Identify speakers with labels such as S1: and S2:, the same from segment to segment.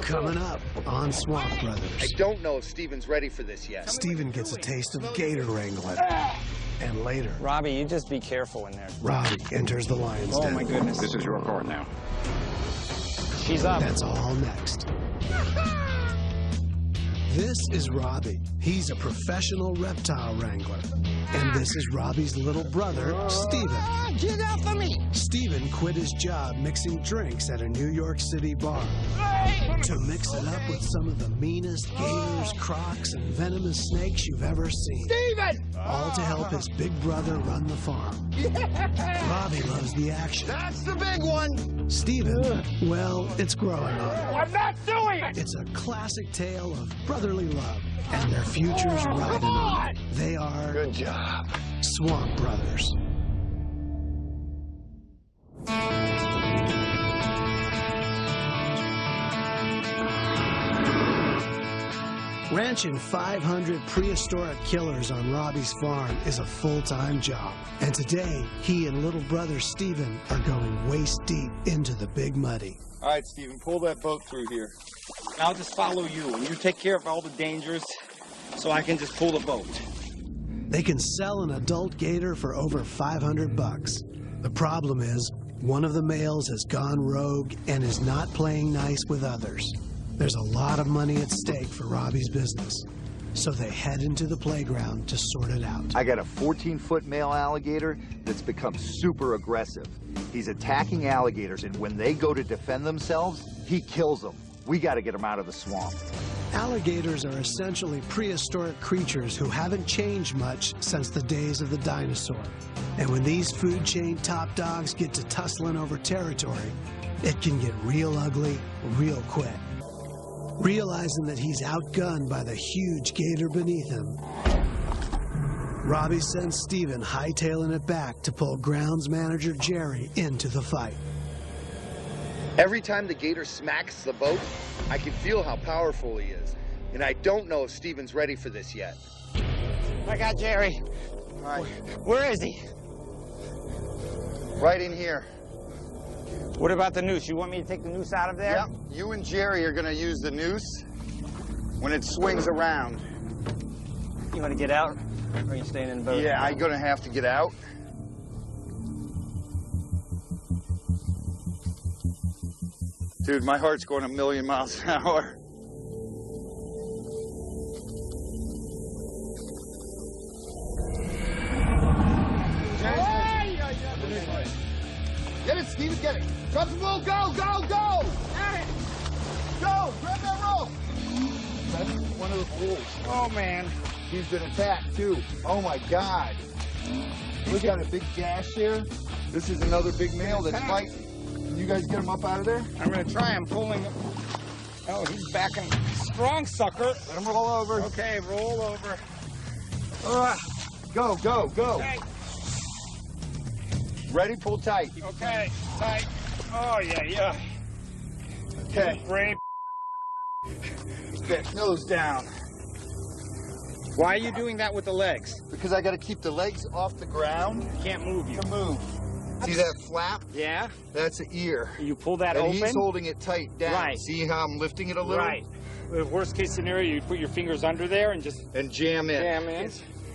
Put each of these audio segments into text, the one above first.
S1: Coming up on Swamp Brothers.
S2: I don't know if Steven's ready for this yet.
S1: Steven gets a taste of gator wrangling. And later,
S3: Robbie, you just be careful in there.
S1: Robbie enters the lion's den.
S3: Oh, my goodness.
S4: This is your court now.
S3: She's up.
S1: That's all next. This is Robbie. He's a professional reptile wrangler. And this is Robbie's little brother, Steven.
S3: Get off of me!
S1: Steven quit his job mixing drinks at a New York City bar to mix it up with some of the meanest gators, crocs, and venomous snakes you've ever seen.
S3: Steven!
S1: All to help his big brother run the farm. Robbie loves the action.
S2: That's the big one!
S1: Steven, well, it's growing on him.
S3: I'm not doing it!
S1: It's a classic tale of brotherly love, and their futures riding on it. They are...
S2: Good job.
S1: Swamp Brothers. Ranching 500 prehistoric killers on Robbie's farm is a full-time job. And today, he and little brother Steven are going waist deep into the Big Muddy.
S2: All right, Steven, pull that boat through here.
S3: I'll just follow you, and you take care of all the dangers so I can just pull the boat.
S1: They can sell an adult gator for over 500 bucks. The problem is, one of the males has gone rogue and is not playing nice with others. There's a lot of money at stake for Robbie's business, so they head into the playground to sort it out.
S5: I got a 14-foot male alligator that's become super aggressive. He's attacking alligators, and when they go to defend themselves, he kills them. We got to get him out of the swamp.
S1: Alligators are essentially prehistoric creatures who haven't changed much since the days of the dinosaur. And when these food chain top dogs get to tussling over territory, it can get real ugly real quick. Realizing that he's outgunned by the huge gator beneath him, Robbie sends Steven hightailing it back to pull grounds manager Jerry into the fight.
S2: Every time the gator smacks the boat, I can feel how powerful he is. And I don't know if Steven's ready for this yet.
S3: I got Jerry.
S2: All right.
S3: Where is he?
S2: Right in here.
S3: What about the noose? You want me to take the noose out of there?
S2: Yep. You and Jerry are going to use the noose when it swings around.
S3: You want to get out? Or are you staying in the boat?
S2: Yeah, I'm going to have to get out. Dude, my heart's going a million miles an hour. Get it, Steven, get it. Drop the rope, go, go, go! Get it! Go, grab that rope! That's one of the bulls.
S3: Oh, man.
S2: He's been attacked, too. Oh, my God. Look at a big gash there. This is another big male that's fighting. Can you guys get him up out of there?
S3: I'm going to try. I'm pulling him. Oh, he's backing. Strong sucker.
S2: Let him roll over.
S3: Okay, roll over.
S2: Go, go, go.
S3: Okay.
S2: Ready, pull tight.
S3: Okay, tight. Oh, yeah, yeah.
S2: Okay.
S3: Brave.
S2: Get nose down.
S3: Why are you doing that with the legs?
S2: Because I got to keep the legs off the ground
S3: You can't move you.
S2: to move. See that flap?
S3: Yeah?
S2: That's the ear.
S3: You pull that
S2: And
S3: open?
S2: he's holding it tight down.
S3: Right.
S2: See how I'm lifting it a little?
S3: Right. The worst case scenario, you put your fingers under there and just
S2: And jam in.
S3: jam in.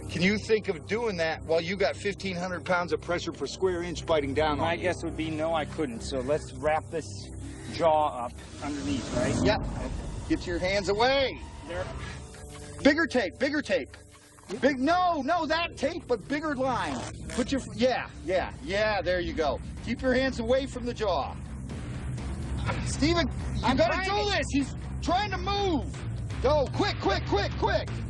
S2: Can you think of doing that while you got 1,500 pounds of pressure per square inch biting down
S3: My
S2: on you?
S3: guess would be no, I couldn't. So let's wrap this jaw up underneath, right?
S2: Yep. Get your hands away.
S3: There.
S2: Bigger tape, bigger tape. Big, no, that tape, but bigger line. Put your, yeah, there you go. Keep your hands away from the jaw. Steven, you gotta do this. He's trying to move. Go, quick.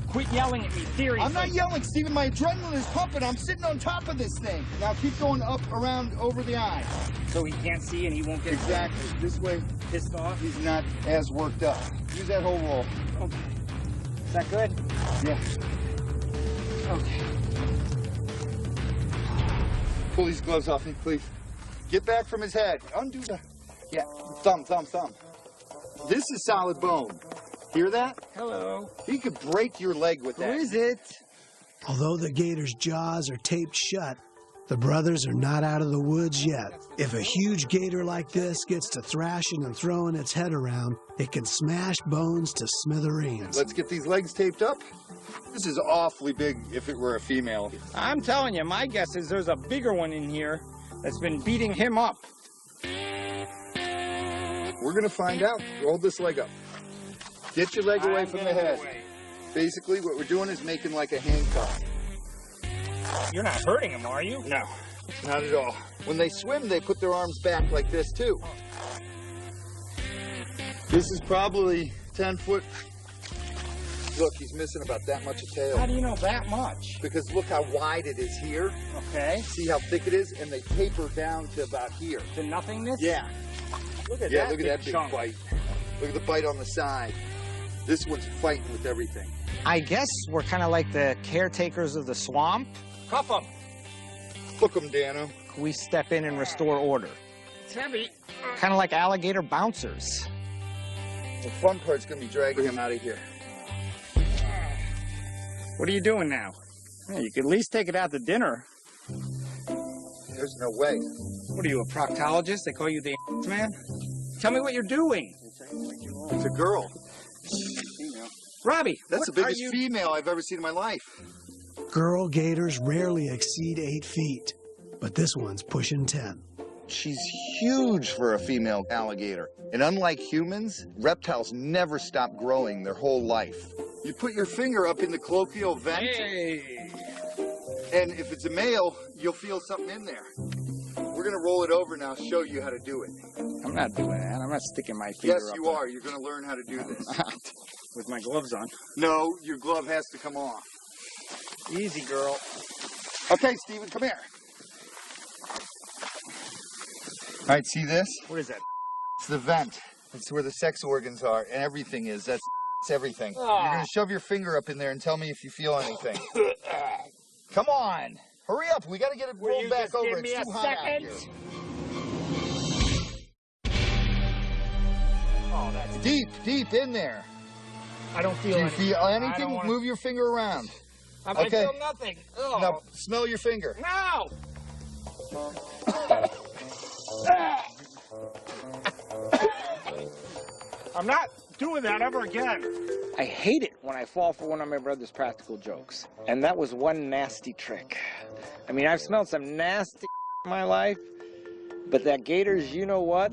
S3: Quit yelling at me, seriously.
S2: I'm not yelling, Steven. My adrenaline is pumping. I'm sitting on top of this thing. Now keep going up, around, over the eye.
S3: So he can't see and he won't get
S2: Exactly. This way,
S3: pissed off.
S2: he's not as worked up. Use that whole roll.
S3: Okay. Is that good?
S2: Yeah.
S3: Okay.
S2: Pull these gloves off me, please. Get back from his head. Undo the... Yeah, thumb. This is solid bone. Hear that?
S3: Hello.
S2: He could break your leg with that.
S3: Who is it?
S1: Although the gator's jaws are taped shut, The brothers are not out of the woods yet. If a huge gator like this gets to thrashing and throwing its head around, it can smash bones to smithereens.
S2: Let's get these legs taped up. This is awfully big if it were a female.
S3: I'm telling you, my guess is there's a bigger one in here that's been beating him up.
S2: We're gonna find out. Hold this leg up. Get your leg away from the head. Basically, what we're doing is making like a handcuff.
S3: You're not hurting him, are you?
S2: No, not at all. When they swim, they put their arms back like this too. This is probably 10 foot. Look, he's missing about that much of tail.
S3: How do you know that much?
S2: Because look how wide it is here.
S3: Okay.
S2: See how thick it is? And they taper down to about here.
S3: To nothingness?
S2: Yeah.
S3: Look at
S2: Yeah,
S3: that
S2: look at that big
S3: chunk.
S2: bite. Look at the bite on the side. This one's fighting with everything.
S4: I guess we're kind of like the caretakers of the swamp.
S3: Cuff him.
S2: Hook 'em, Dano.
S4: We step in and restore order.
S3: It's heavy.
S4: Kind of like alligator bouncers.
S2: The fun part's gonna be dragging him out of here.
S3: What are you doing now? Yeah, you could at least take it out to dinner.
S2: There's no way.
S3: What are you, a proctologist? They call you the man? Tell me what you're doing.
S2: It's a girl.
S3: Robbie,
S2: That's
S3: what
S2: the biggest
S3: are you...
S2: female I've ever seen in my life.
S1: Girl gators rarely exceed 8 feet, but this one's pushing 10.
S5: She's huge for a female alligator. And unlike humans, reptiles never stop growing their whole life.
S2: You put your finger up in the colloquial vent,
S3: Hey.
S2: and if it's a male, you'll feel something in there. We're gonna roll it over now, show you how to do it.
S3: I'm not doing that. I'm not sticking my finger
S2: Yes,
S3: up
S2: you
S3: there.
S2: are. You're gonna learn how to do this.
S3: With my gloves on.
S2: No, your glove has to come off.
S3: Easy, girl.
S2: Okay, Steven, come here. All right, see this?
S3: What is that?
S2: It's the vent. It's where the sex organs are, and everything is. That's everything.
S3: Ah.
S2: You're gonna shove your finger up in there and tell me if you feel anything. Come on, hurry up. We gotta get it
S3: Will
S2: rolled
S3: you
S2: back
S3: just
S2: over.
S3: give me
S2: It's
S3: a
S2: too hot out
S3: second?
S2: here.
S3: Oh, that's...
S2: Deep in there.
S3: I don't feel
S2: Do you
S3: anything.
S2: feel
S3: I
S2: anything?
S3: don't wanna-
S2: Move your finger around.
S3: I
S2: Okay.
S3: feel nothing. Ugh.
S2: Now, smell your finger.
S3: No! I'm not doing that ever again.
S4: I hate it when I fall for one of my brother's practical jokes. And that was one nasty trick. I mean, I've smelled some nasty in my life, but that gator's, you know what?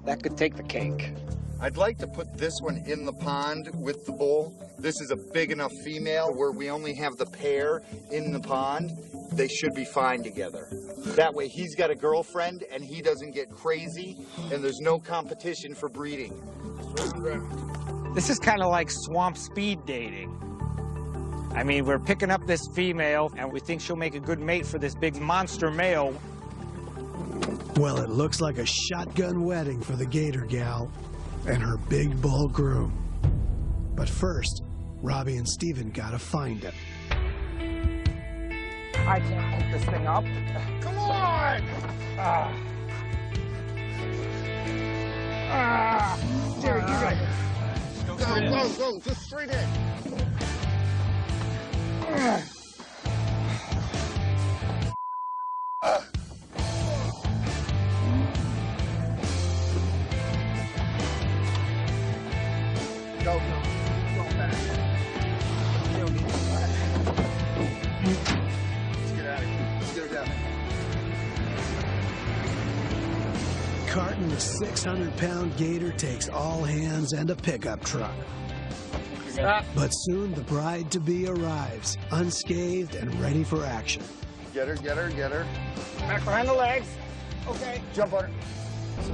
S4: That could take the cake.
S2: I'd like to put this one in the pond with the bull. This is a big enough female where we only have the pair in the pond. They should be fine together. That way he's got a girlfriend and he doesn't get crazy and there's no competition for breeding.
S4: This is kind of like swamp speed dating. I mean, we're picking up this female, and we think she'll make a good mate for this big monster male.
S1: Well, it looks like a shotgun wedding for the gator gal and her big bull groom. But first, Robbie and Steven gotta find it.
S4: I can't pick this thing up.
S3: Come on!
S4: Jerry, you got it.
S2: Go, just straight in. Go back. Let's get out of here. Let's get her down there.
S1: Carting the 600-pound gator takes all hands and a pickup truck. But soon the bride-to-be arrives, unscathed and ready for action.
S2: Get her.
S3: Back behind the legs. Okay.
S2: Jump on her.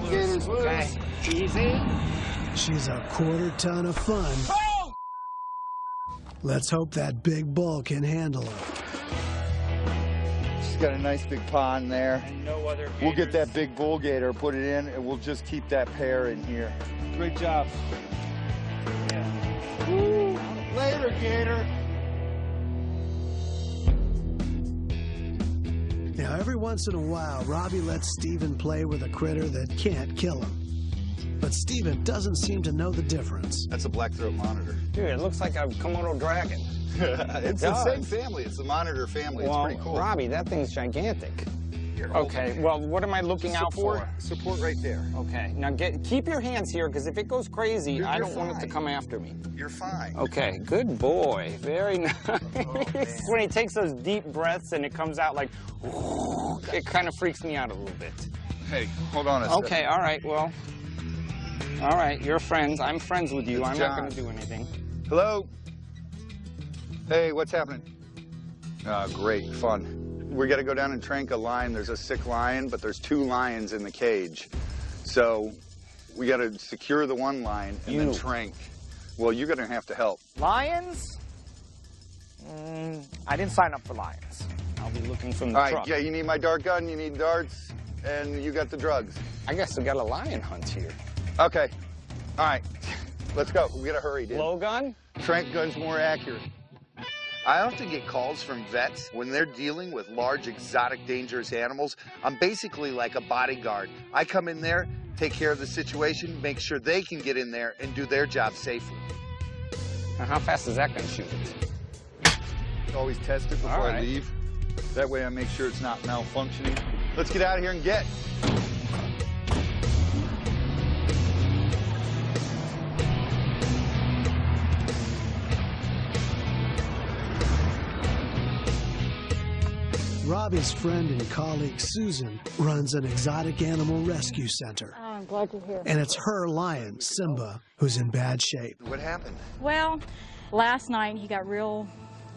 S2: Gator's loose.
S3: Okay. Easy.
S1: She's a quarter ton of fun.
S3: Oh!
S1: Let's hope that big bull can handle her.
S2: She's got a nice big pond there.
S3: And no other
S2: We'll get
S3: gators.
S2: that big bull gator, put it in, and we'll just keep that pair in here.
S3: Great job.
S2: Woo. Later, gator.
S1: Now, every once in a while, Robbie lets Steven play with a critter that can't kill him. But Steven doesn't seem to know the difference.
S2: That's a black-throat monitor.
S4: Dude, it looks like a Komodo dragon.
S2: It's the same family. It's the monitor family.
S4: Well,
S2: it's pretty cool.
S4: Robbie, that thing's gigantic.
S2: Here, hold
S4: Okay, well, what am I looking out for?
S2: Support right there.
S4: Okay, now keep your hands here, because if it goes crazy, I don't want it to
S2: fine.
S4: come after me.
S2: You're fine.
S4: Okay, good boy. Very nice. When he takes those deep breaths and it comes out like, it kind of freaks me out a little bit.
S2: Hey, hold on a second.
S4: Okay, all right, well, all right, you're friends. I'm friends with you.
S2: It's
S4: I'm not
S2: John.
S4: going to do anything.
S2: Hello? Hey, what's happening? Great, fun. We got to go down and trank a lion. There's a sick lion, but there's 2 lions in the cage. So we got to secure the one lion and then trank. Well, you're going to have to help.
S4: Lions? I didn't sign up for lions. I'll be looking from the
S2: All right,
S4: truck.
S2: yeah, you need my dart gun, you need darts, and you got the drugs.
S4: I guess we got a lion hunt here.
S2: Okay. All right. Let's go. We got to hurry, dude.
S4: Blowgun?
S2: Trank gun's more accurate. I often get calls from vets when they're dealing with large, exotic, dangerous animals. I'm basically like a bodyguard. I come in there, take care of the situation, make sure they can get in there and do their job safely.
S4: Now, how fast is that going to shoot it?
S2: Always test it before
S4: All
S2: I
S4: right.
S2: leave. That way I make sure it's not malfunctioning. Let's get out of here and get.
S1: Robbie's friend and colleague Susan runs an exotic animal rescue center.
S6: Oh, I'm glad you're here.
S1: And it's her lion, Simba, who's in bad shape.
S2: What happened?
S6: Well, last night he got real,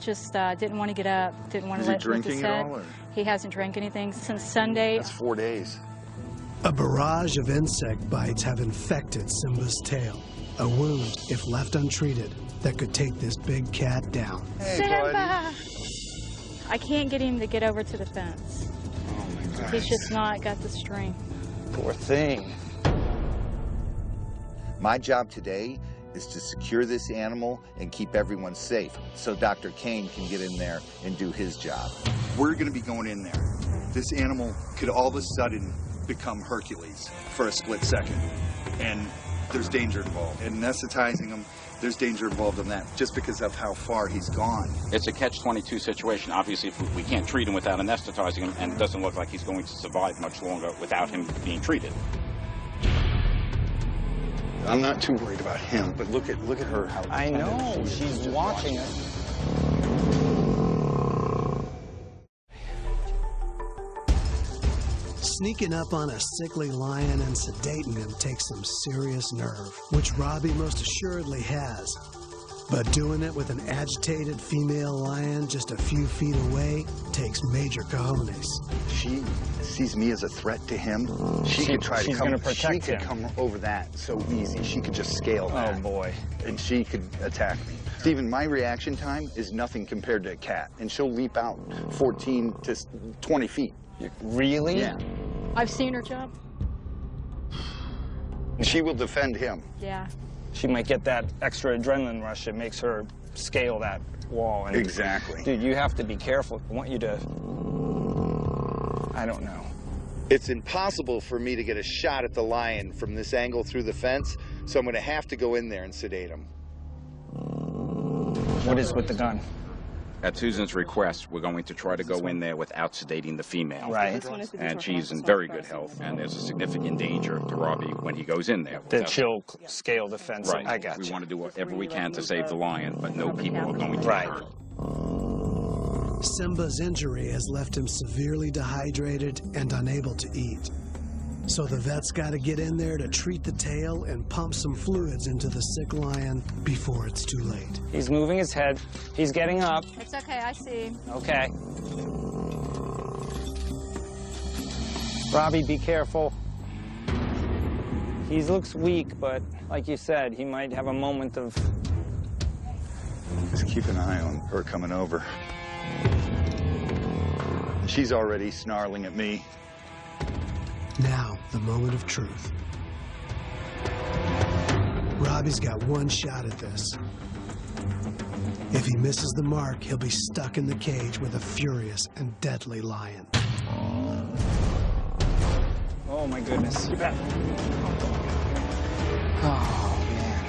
S6: just didn't want to get up, didn't want to
S2: Is he
S6: lift his
S2: drinking at
S6: head.
S2: all, or?
S6: He hasn't drank anything since Sunday.
S2: That's 4 days.
S1: A barrage of insect bites have infected Simba's tail. A wound, if left untreated, that could take this big cat down.
S2: Hey,
S6: Simba!
S2: buddy.
S6: I can't get him to get over to the fence.
S4: Oh, my God.
S6: He's just not got the strength.
S4: Poor thing.
S5: My job today is to secure this animal and keep everyone safe so Dr. Kane can get in there and do his job.
S2: We're going to be going in there. This animal could all of a sudden become Hercules for a split second. And there's danger involved. Anesthetizing him, there's danger involved in that, just because of how far he's gone.
S7: It's a catch-22 situation. Obviously, if we can't treat him without anesthetizing him, and it doesn't look like he's going to survive much longer without him being treated.
S2: I'm not too worried about him, but look at her. How
S4: I know.
S2: attentive she is.
S4: She's
S2: Just
S4: watching
S2: watch.
S4: us.
S1: Sneaking up on a sickly lion and sedating him takes some serious nerve, which Robbie most assuredly has. But doing it with an agitated female lion just a few feet away takes major cojones.
S2: She sees me as a threat to him. She could try to
S4: she's
S2: come.
S4: gonna protect
S2: she could
S4: him.
S2: come over that so easy. She could just scale that.
S4: Oh, boy.
S2: And she could attack me. Stephen, my reaction time is nothing compared to a cat, and she'll leap out 14 to 20 feet.
S4: Really?
S2: Yeah.
S6: I've seen her job.
S2: And she will defend him.
S6: Yeah.
S4: She might get that extra adrenaline rush. It makes her scale that wall. And
S2: Exactly.
S4: Dude, you have to be careful. I want you to... I don't know.
S5: It's impossible for me to get a shot at the lion from this angle through the fence, so I'm going to have to go in there and sedate him.
S4: What is with the gun?
S7: At Susan's request, we're going to try to go in there without sedating the female.
S4: Right.
S7: And she's in very good health, and there's a significant danger to Robbie when he goes in there.
S4: That she'll scale the fence.
S7: Right.
S4: I got
S7: We
S4: you.
S7: want to do whatever we can to save the lion, but no people are going to
S4: Right.
S7: get hurt.
S1: Simba's injury has left him severely dehydrated and unable to eat. So the vet's got to get in there to treat the tail and pump some fluids into the sick lion before it's too late.
S4: He's moving his head. He's getting up.
S6: It's okay, I see.
S4: Okay. Robbie, be careful. He looks weak, but like you said, he might have a moment of...
S2: Just keep an eye on her coming over. She's already snarling at me.
S1: Now, the moment of truth. Robbie's got one shot at this. If he misses the mark, he'll be stuck in the cage with a furious and deadly lion.
S4: Oh, my goodness. Oh, man.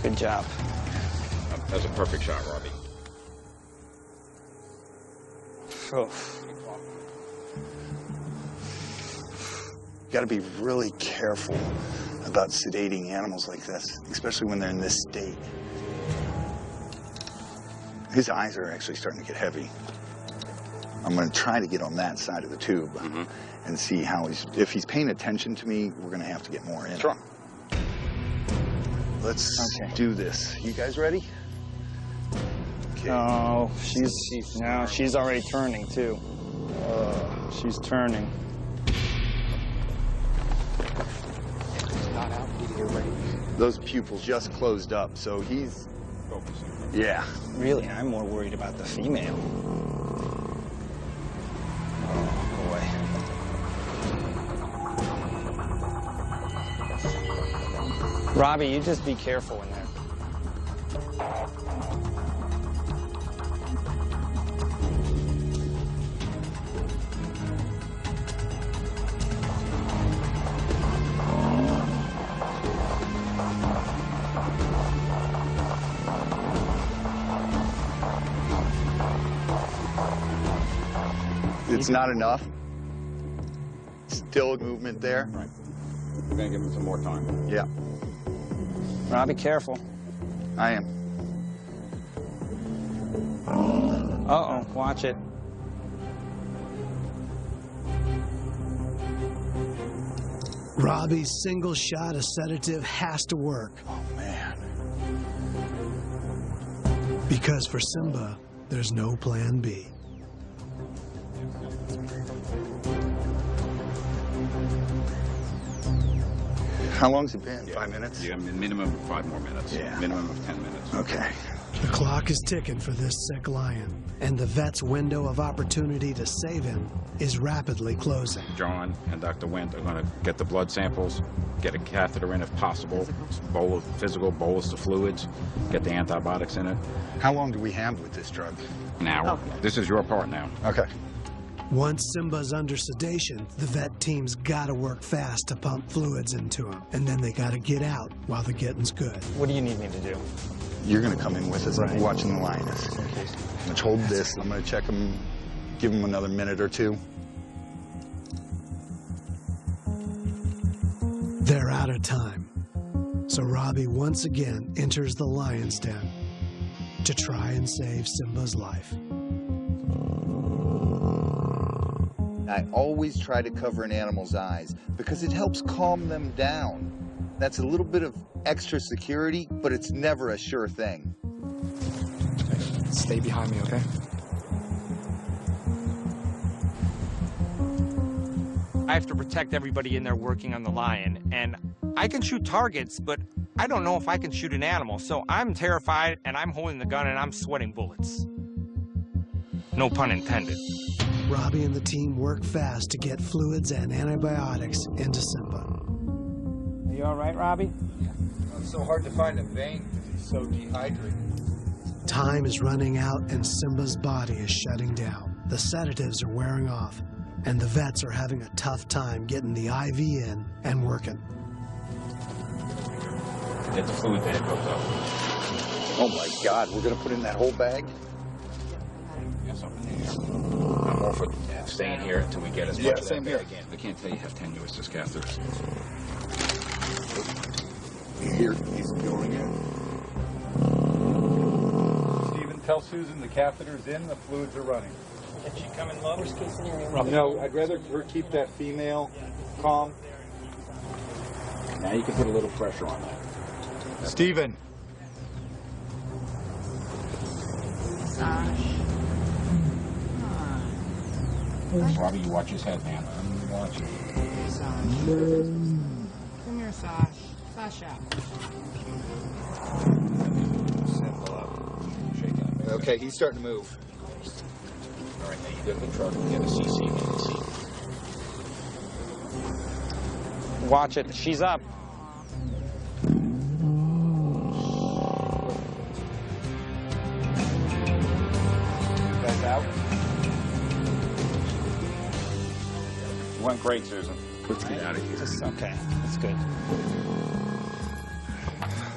S4: Good job.
S7: That was a perfect shot, Robbie.
S4: Oh.
S2: You got to be really careful about sedating animals like this, especially when they're in this state. His eyes are actually starting to get heavy. I'm going to try to get on that side of the tube and see how if he's paying attention to me, we're going to have to get more in.
S7: Sure.
S2: Let's do this. You guys ready? Okay.
S4: Oh, she's already turning too. She's turning.
S2: Those pupils just closed up, so he's
S7: Focusing.
S2: yeah.
S4: Really, I'm more worried about the female. Oh, boy. Robbie, you just be careful in there.
S2: It's not enough. Still movement there.
S7: Right. We're going to give him some more time.
S2: Yeah,
S4: Robbie, careful.
S2: I am.
S4: Uh-oh, watch it.
S1: Robbie's single shot of sedative has to work.
S2: Oh, man.
S1: Because for Simba, there's no plan B.
S2: How long's it been? 5 minutes?
S7: Yeah, minimum of 5 more minutes.
S2: Yeah.
S7: Minimum of 10 minutes.
S2: Okay.
S1: The clock is ticking for this sick lion, and the vet's window of opportunity to save him is rapidly closing.
S7: John and Dr. Wendt are going to get the blood samples, get a catheter in if possible, physical bolus of fluids, get the antibiotics in it.
S2: How long do we have with this drug?
S7: Now, this is your part now.
S2: Okay.
S1: Once Simba's under sedation, the vet team's gotta work fast to pump fluids into him, and then they gotta get out while the getting's good.
S4: What do you need me to do?
S2: You're going to come in with us.
S4: Right.
S2: I'm watching the lioness.
S4: Okay.
S2: Let's hold this. I'm going to check him, give him another minute or two.
S1: They're out of time. So Robbie once again enters the lion's den to try and save Simba's life.
S5: I always try to cover an animal's eyes because it helps calm them down. That's a little bit of extra security, but it's never a sure thing.
S8: Stay behind me, okay?
S9: I have to protect everybody in there working on the lion, and I can shoot targets, but I don't know if I can shoot an animal, so I'm terrified, and I'm holding the gun, and I'm sweating bullets. No pun intended.
S1: Robbie and the team work fast to get fluids and antibiotics into Simba.
S4: Are you all right, Robbie?
S2: It's so hard to find a vein because he's so dehydrated.
S1: Time is running out and Simba's body is shutting down. The sedatives are wearing off, and the vets are having a tough time getting the IV in and working.
S7: Get the fluid bag hooked up.
S2: Oh my God, we're going to put in that whole bag?
S7: Yes, up in the air. I'm all for staying here until we get as much of
S2: same
S7: that
S2: here.
S7: bag in. I can't tell you how tenuous this catheter is.
S2: Here, he's going in.
S10: Stephen, tell Susan the catheter's in, the fluids are running.
S4: If she come in low, worst case scenario.
S10: No, I'd rather her keep that female calm.
S7: Now you can put a little pressure on that.
S10: Stephen.
S7: Robbie, you watch his head, man.
S8: Watch it. Come here, Sash. Sasha.
S2: Okay, he's starting to move.
S7: All right, now you go to the truck and get a CC.
S4: Watch it. She's up.
S10: Guys out?
S7: You went great, Susan.
S11: Let's get out of here.
S4: Okay, that's good.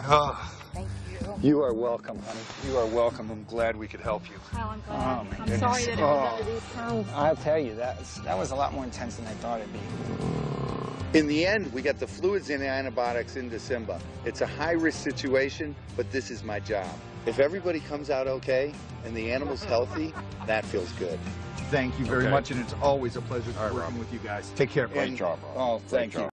S2: Oh,
S6: Thank you.
S2: you are welcome, honey. You are welcome. I'm glad we could help you.
S6: Oh, I'm glad.
S4: Oh, my
S6: I'm
S4: goodness.
S6: sorry that it was under these terms.
S4: I'll tell you, that was a lot more intense than I thought it'd be.
S2: In the end, we got the fluids and antibiotics into Simba. It's a high-risk situation, but this is my job. If everybody comes out okay and the animal's healthy, that feels good.
S5: Thank you very
S11: Okay.
S5: much, and it's always a pleasure
S11: All right,
S5: working
S11: Rob.
S5: with you guys. Take care.
S11: Great job, Rob.
S2: Oh, thank you.